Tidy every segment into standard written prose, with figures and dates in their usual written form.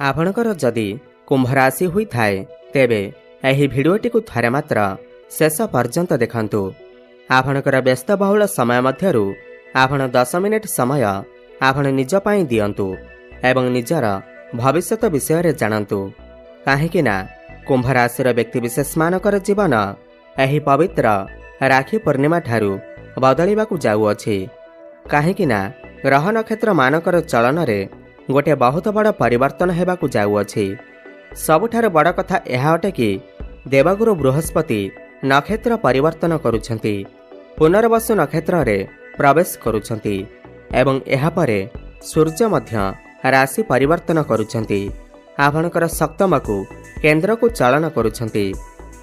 आपणकर जदि कुंभ राशि हुई थाए तेबे एही भिडियोटी को थरे मात्र शेष पर्यंत देखंतु। आपणकर व्यस्तबहुल समय मध्यरु आपण 10 मिनिट समय आपण निज पई दियंतु एवं निजर भविष्यत विषय रे जानंतु। काहेकि ना कुंभ राशि व्यक्ति विशेष मानकर जीवन एही पवित्र राखी पूर्णिमा ठारू बदलिबाकू जाउअछि। काहेकि ना ग्रह नक्षत्र मानकर चलन रे गोटे बहुत बड़ परिवर्तन हेबाकू जाउअछि। सबुठार बड़ कथा यह अटे कि देवगुरु बृहस्पति नक्षत्र परिवर्तन करुछंती, पुनर्वसु नक्षत्र रे प्रवेश करुछंती एवं एहा परे सूर्य मध्य राशि परिवर्तन करुछंती। आपणकर सप्तमकू केंद्र को चलन करुछंती,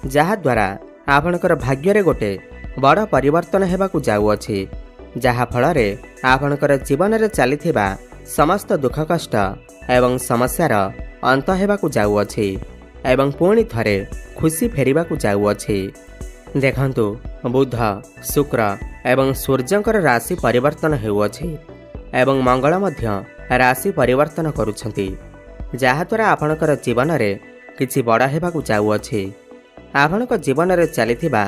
जहा द्वारा आपणकर भाग्य रे गोटे बड़ परिवर्तन हेबाकू जाउअछि। जहा फଳରେ आपणकर जीवन रे चलीथिबा समस्त दुख कष्ट एवं समस्यार अंत हेबाकू जाउअछि एवं पुणी थरे खुशी फेरिबाकू जाउअछि। देखंतु बुध शुक्र एवं सूर्यंकर राशि परिवर्तन हेउअछि एवं मंगल मध्य राशि परिवर्तन करुछंती, जहा द्वारा आपणकर जीवन रे किछि बड़ हेबाकू जाउअछि। आपणक जीवन रे चलीथिबा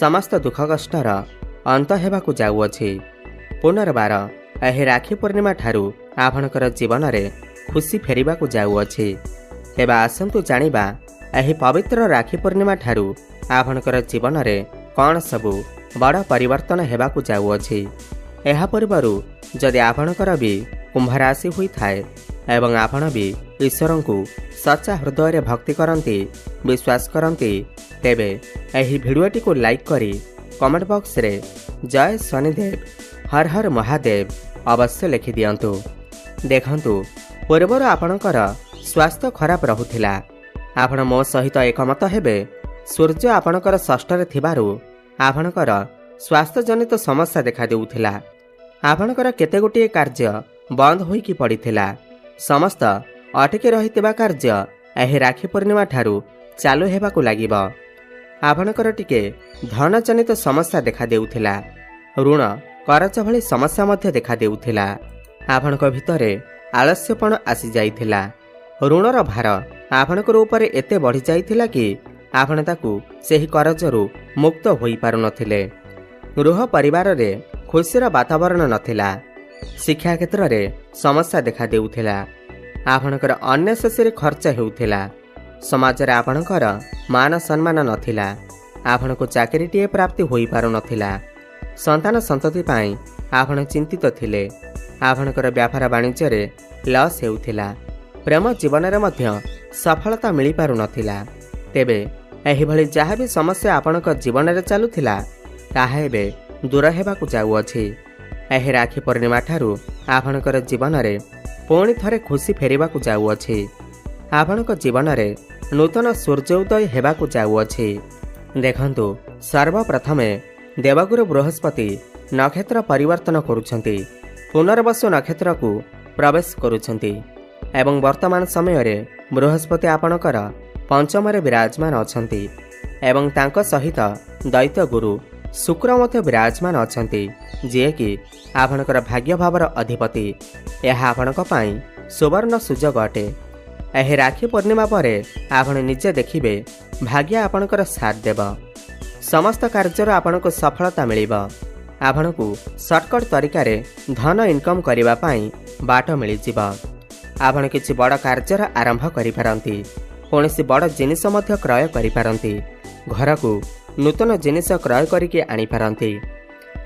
समस्त दुख कष्टर अंत हेबाकू जाउअछि। पुनर्बार एही राखी पूर्णिमा ठारू आपणकर जीवन रे खुशी फेरिबाकू जाउअछि। एबा आसंतु जानिबा एही पवित्र राखी पूर्णिमा ठारू आपणकर जीवन रे कौन सबु बड़ परिवर्तन हेबाकू जाउअछि। एहा पूर्वरु जदि आपणकर भी कुंभ राशि हुई थाए एवं आपण भी ईश्वरंकु सच्चा हृदय रे भक्ति करंती विश्वास करंती तेबे एही भिडियोटी को लाइक करी कमेंट बॉक्स रे जय शनिदेव हर हर महादेव अवश्य लिखि दियंतु। देखंतु पूर्वर आपणकर स्वास्थ्य खराब रहुथिला, आपण मो सहित एकमत हेबे सूर्य आपणकर षष्ठ रे थिबारु आपणकर स्वास्थ्य जनित समस्या देखा देउथिला। आपणकर केते गोटी कार्य बंद होइकी पड़िथिला। समस्त अटकी रहितिबा कार्य एही राखी पूर्णिमा ठारू चालू हेबाकू लागिबो। आपणकर टिके धन जनित समस्या देखा देउथिला, ऋण करज भली समस्या मध्य देखा देउथिला। आपणक भितरे आलस्यपण आसी जाइथिला, ऋणर भार आपणकर ऊपर एते बढ़ी जाइथिला कि आपण ताकू सेही करजरू मुक्त होई पारु नथिले। गृह परिवार रे खुशीर वातावरण नथिला, शिक्षा क्षेत्र रे समस्या देखा देउथिला। आपणकर अननेसेसरी खर्च हेउथिला, समाज रे आपणकर मान सम्मान नथिला, आपणको चाकरीटीए प्राप्ति होई पारु नथिला। संतान संतति पाई आपण चिंतित थिले, आपणकर व्यापार वाणिज्य रे लॉस हेउथिला, प्रेम जीवन रे मध्य सफलता मिली पारु नथिला। तेबे एही भली जहा भी समस्या आपणक जीवन रे चालुथिला ताहा एबे दूर हेबाकू जाउअछि। एही राखी पूर्णिमा ठारू आपणकर जीवन रे पुणी थरे खुशी फेरिबाकू जाउअछि। आपणक जीवन रे नूतन सूर्योदय हेबाकू जाउअछि। देखंतु सर्वप्रथमे देवगुरु बृहस्पति नक्षत्र परिवर्तन करुछंती, पुनर्वसु नक्षत्र को प्रवेश करुछंती एवं वर्तमान समय रे बृहस्पति आपणकर पंचम रे विराजमान अछंती एवं तांको सहित दैत्य गुरु शुक्र मध्य विराजमान अछंती, जे कि आपणकर भाग्य भावर अधिपति। यह आपणक पई सुवर्ण सुजोग अटे। एही राखी पूर्णिमा परे आपण निजे देखिबे भाग्य आपणकर साथ देब, समस्त कार्यर आपणको सफलता मिलिब। आपणको शॉर्टकट तरीका रे धन इनकम करिबा पई बाट मिलिजिब। आपण किछि बड़ कार्यर आरंभ करि पारंती, कोनोसी बड़ जिनिस मध्य क्रय करि पारंती, घर को नूतन जिनिस क्रय करिके आनि पारंती।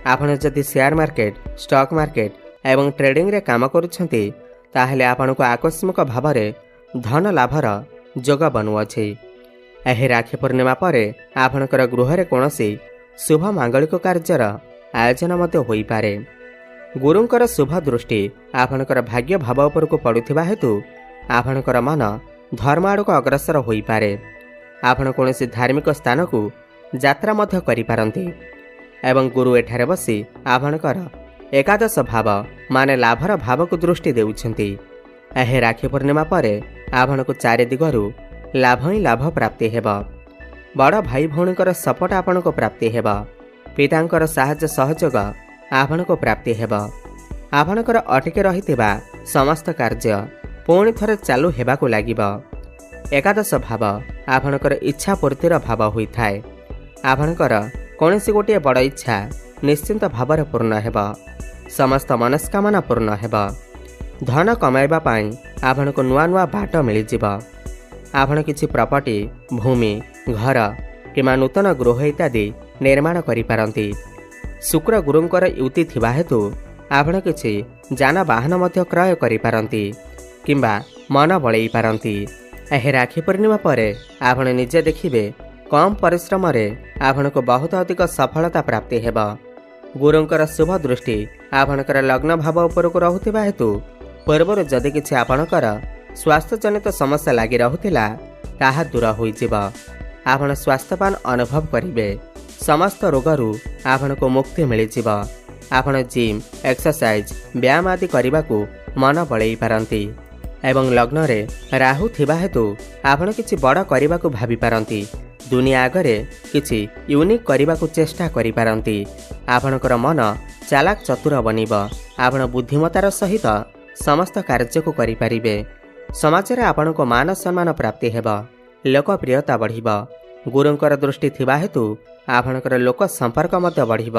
आपण जदि शेयर मार्केट स्टॉक मार्केट एवं ट्रेडिंग रे काम करूछंती ताहेले आपणको आकस्मिक भावरे धन लाभर जोग बनुअछि। एही राखी पूर्णिमा परे आपणकर गृह रे कोनोसी शुभ मांगलिक कार्यर आयोजन मते होई पारे। गुरुंकर शुभ दृष्टि आपणकर भाग्य भाव उपर को पड़ुथिबा हेतु आपणकर मन धर्म आड़क अग्रसर होई पारे। आपण कोनोसी धार्मिक स्थान को यात्रा मध्य करि पारंती एवं गुरु एठारे बसी आपणकर एकादश भाव माने लाभर भाव को दृष्टि देउछंती। एही राखी पूर्णिमा परे आपणको चारि दिगरु लाभ ही लाभ प्राप्ति हेब। बड़ भाई भौणीकर सपोर्ट आपणको प्राप्ति हेब, पितांकर साहाय्य सहयोग आपणको प्राप्ति हेब। आपणकर अटके रहितिबा समस्त कार्य पुणी थरे चालू हेबाकु लागिब। एकादश भाव आपणकर इच्छा पूर्तिर भाव होता है। आपणकर कौनसी गोटे बड़ इच्छा निश्चिंत भाव पूर्ण हेब। समस्त मनस्कामना पूर्ण हेब। धन कमाइबा पाई आपनको नुआ नुआ बाट मिलिजिब। आपण किछि प्रॉपर्टी भूमि घर किमा नूतन गृह इत्यादि निर्माण करिपारंती। शुक्र गुरुंकर युति थिबा हेतु आपण किछि जानवाहन मध्य क्रय करिपारंती किंबा मन बळेई पारंती। एहे राखी पूर्णिमा पर आपण निजे देखिबे कम परिश्रम रे आपनको बहुत अधिक सफलता प्राप्ति हेब। गुरुंकर शुभ दृष्टि आपणकर लग्न भाव उपरको रहुथिबा हेतु पूर्वर जदि किछि आपणकर स्वास्थ्य जनित समस्या लागि रहुथिला ताहा दूर होइजिब। आपण स्वास्थ्यवान अनुभव करिवे। समस्त रोगरू आपनको मुक्ति मिलिजिब। आपण जिम एक्सरसाइज व्यायाम आदि करबाकू मन बळेई पारंती। एवं लग्न रे राहु थिबा हेतु आपण किछि बड़ करबाकू भाबी पारंती। दुनिया आगरे किछि यूनिक करबाकू चेष्टा करि पारंती। आपणकर मन चालाक चतुर बनिब। आपण बुद्धिमतार सहित समस्त कार्य को करि पारिबे। समाज रे आपनको मान सम्मान प्राप्ति हेब। लोकप्रियता बढ़िब। गुरुंकर दृष्टि थिबा हेतु आपणकर लोक संपर्क मध्य बढ़िब।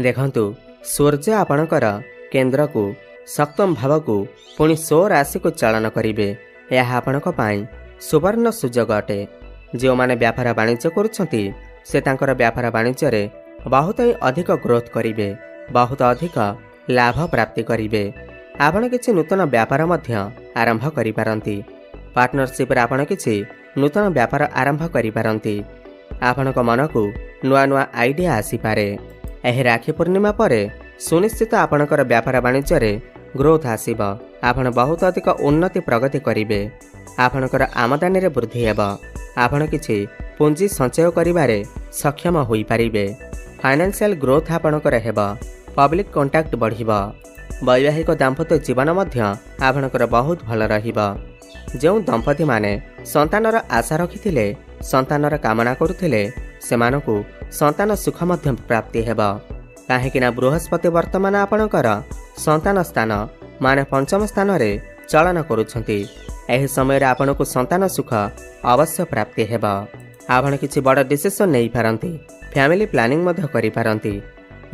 देखंतु सूर्य आपणकर केंद्र को सप्तम भाव को पुणी 16 राशि को चलन करिवे। यह आपणक पाई सुवर्ण सुजोग अटे। जो माने व्यापार वाणिज्य करुछंती से तांकर व्यापार वाणिज्य रे बहुत ही अधिक ग्रोथ करिवे। बहुत अधिक लाभ प्राप्ति करिवे। आपण किछि नूतन व्यापार मध्य आरंभ करि पारंती। पार्टनरशिप रे आपण किछि नूतन व्यापार आरंभ करि पारंती। आपणक मन को नुआ नुआ आइडिया आसी पारे। एही राखी पूर्णिमा परे सुनिश्चित आपणकर व्यापार वाणिज्य रे ग्रोथ आसीब। आपण बहुत अधिक उन्नति प्रगति करिवे। आपणकर आमदानी रे वृद्धि हेब। आपण किछि पूंजी संचय करिबारे सक्षम होई पारिबे। फाइनेंशियल ग्रोथ आपणकर हेब। पब्लिक कांटेक्ट बढ़िब। वैवाहिक दाम्पत्य जीवन मध्य आपणकर बहुत भल रहिब। जो दंपति माने संतानर आशा रखिथिले संतानर कामना करुथिले सेमानकु संतान सुख मध्य प्राप्ति हेब। काहेकिना बृहस्पति वर्तमान आपणकर संतान स्थान माने पंचम स्थान रे चलन करुछंती। एही समय रे आपणकु संतान सुख अवश्य प्राप्ति हेब। आपण किछि बड़ डिसिजन नै पारंती। फैमिली प्लानिंग मध्य करि पारंती।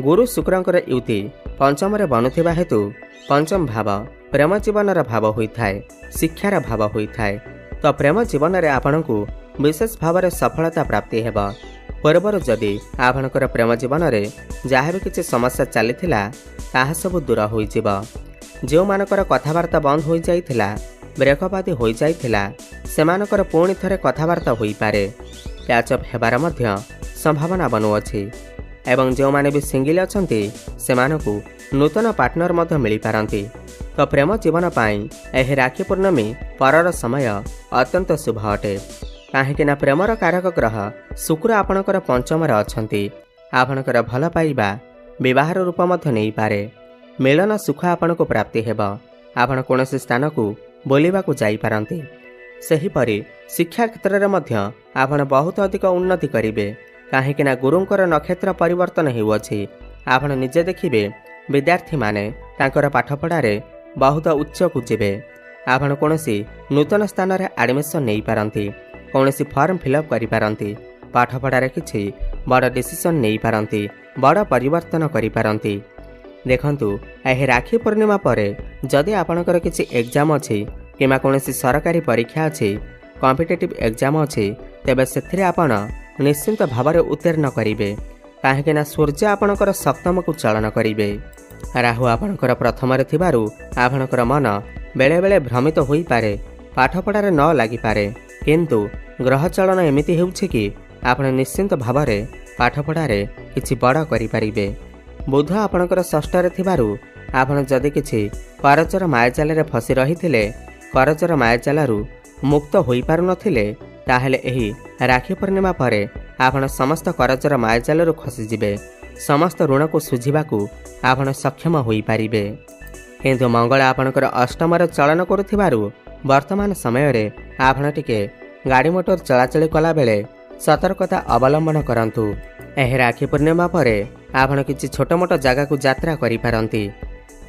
गुरु शुक्रंकर युति पंचम रे बनुथिबा हेतु पंचम भाव प्रेम जीवनर भाव होइथाय। शिक्षार भाव होइथाय। तो प्रेम जीवन रे आपणकु विशेष भाव रे सफलता प्राप्ति हेब। पूर्वर जदि आपणकर प्रेम जीवन रे जहाँ भी किछि समस्या चलीथिला ताहा सब दूर होइजिब। जो मानकर कथावार्ता बंद होई जाइथिला ब्रेकअप आदि होई जाइथिला सेमानकर पुणी थरे कथावार्ता होई पारे। प्याचअप हेबार मध्य संभावना बनुअछि। एवं जो माने भी सिंगल अछंती सेमानकु नूतन पार्टनर मध्य मिली पारंती। तो प्रेम जीवन पाई एही राखी पूर्णमी परर समय अत्यंत शुभ अटे। काहेकिना प्रेमर कारक ग्रह शुक्र आपणकर पंचम रे अछंती। आपणकर भल पाइबा विवाहर रूप मध्य नहीं पारे। मिलन सुख आपणको प्राप्ति हेब। आपण कोनोसी स्थान को बोलिबाकू जाई पारंती। सेहीपरि शिक्षा क्षेत्र रे मध्य आपण बहुत अधिक उन्नति करिवे। काहेकिना गुरुंकर नक्षत्र परिवर्तन हेउअछि। आपण निजे देखिबे विद्यार्थी माने तांकर पाठपढ़ा रे बहुत उच्च को जिबे। आपण कोनोसी नूतन स्थान रे एडमिशन नै पारंती। कोनोसी फॉर्म फिलअप करि पारंती। पाठपढ़ा रे किछि बड़ डिसिजन नै पारंती। बड़ परिवर्तन करि पारंती। देखंतु एही राखी पूर्णिमा परे जदि आपणकर किछि एग्जाम अछि किमा कोनोसी सरकारी परीक्षा अछि कॉम्पिटिटिव एग्जाम अछि तेबे सेथिरे आपण निश्चिंत भाव में उत्तीर्ण करिवे। काहेकिना सूर्य आपणकर सप्तम को चलन करिवे। राहु आपणकर प्रथम रे थिबारु आपणकर मन बेले बेले भ्रमित होई पारे। पाठपढ़ारे न लागि पारे। किंतु ग्रह चलन एमिति हेउछि कि आपण निश्चिंत भाव में पाठपढ़ारे किछि बड़ करि पारिबे। बुध आपणकर षष्ठ रे थिबारु आपण जदि किछि करजर मायाजाल रे फसी रहिथिले करजर मायाजालरु मुक्त होई पारु नथिले ताहेले एही राखी पूर्णिमा परे आपण समस्त करजर मायाजालरु खसी जिबे। समस्त ऋण को सुझिबाकू आपण सक्षम होई पारिबे। किंतु मंगल आपणकर अष्टम रे चलन करुथिबारु वर्तमान समय रे आपण टिके गाड़ी मोटर चलाचली कला बेले सतर्कता अवलंबन करंतु। एही राखी पूर्णिमा परे आपण किछि छोट मोट जगह को यात्रा करि पारंती।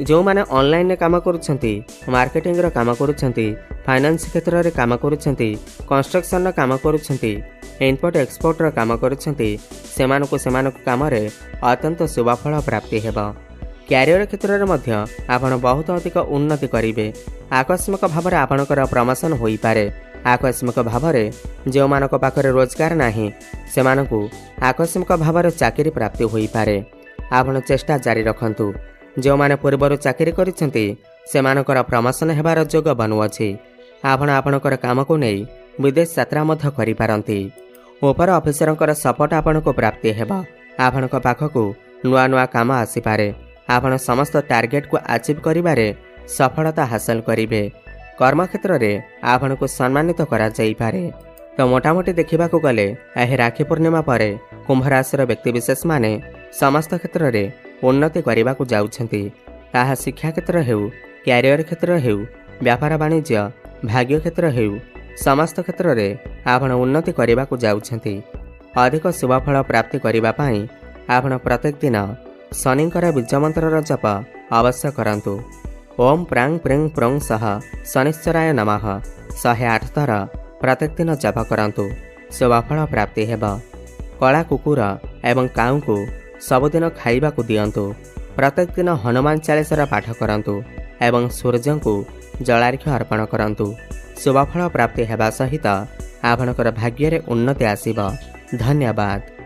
जो माने ऑनलाइन काम करुछंती, मार्केटिंग रो काम करुछंती, फाइनेंस क्षेत्र रे काम करुछंती, कंस्ट्रक्शन रो काम करुछंती, इनपुट एक्सपोर्ट रो काम करुछंती, सेमानकु काम रे अत्यंत शुभफल प्राप्ति हेबा। क्यारियर क्षेत्र में मध्य आपण बहुत अधिक उन्नति करिवे। आकस्मिक भाव में आपणकर प्रमोशन होई पारे। आकस्मिक भाव में जो मानक पाखरे रोजगार नाही सेमानकु आकस्मिक भाव में चाकरी प्राप्ति होई पारे। आपण चेष्टा जारी रखंतु। जो माने पूर्वर चाकरी करिसेंती सेमानकर प्रमोशन हेबार जोग बनुअछि। आपण आपणकर काम को नै विदेश यात्रा मध्य करि पारंती। ऊपर ऑफिसरंकर सपोर्ट आपणको प्राप्ति हेबा। आपणक पाखकु नुआ नुआ काम आसी पारे। आपण समस्त टार्गेट को अचीव करिबारे सफलता हासिल करिवे। कर्म क्षेत्र रे आपणको सम्मानित करा जाई पारे। तो मोटामोटी देखा गले यह राखी पूर्णिमा पर कुंभ राशि व्यक्तिविशेष माने समस्त क्षेत्र रे उन्नति करने को जाउछंती। ताहा शिक्षा क्षेत्र हेउ, क्यारियर क्षेत्र हेउ, व्यापार वाणिज्य, भाग्य क्षेत्र हेउ, समस्त क्षेत्र रे आपण उन्नति करने को जाउछंती। अधिक शुभफल प्राप्ति करने पाई आपण प्रत्येक दिन शनिंकर बीज मंत्र जप अवश्य करंतु। ओम प्रांग प्रिंग प्रोंग सह शनिश्चराय नमः 108 थर प्रत्येक दिन जप करंतु। शुभफल प्राप्ति हेब। कला कुकुर एवं काऊ को सबुदिन खाइबा को दियंतु। प्रत्येक दिन हनुमान चालीसार पाठ करंतु एवं सूर्य को जलार्घ्य अर्पण करंतु। शुभफल प्राप्ति हेबा सहित आपणकर भाग्य रे उन्नति आसीब। धन्यवाद।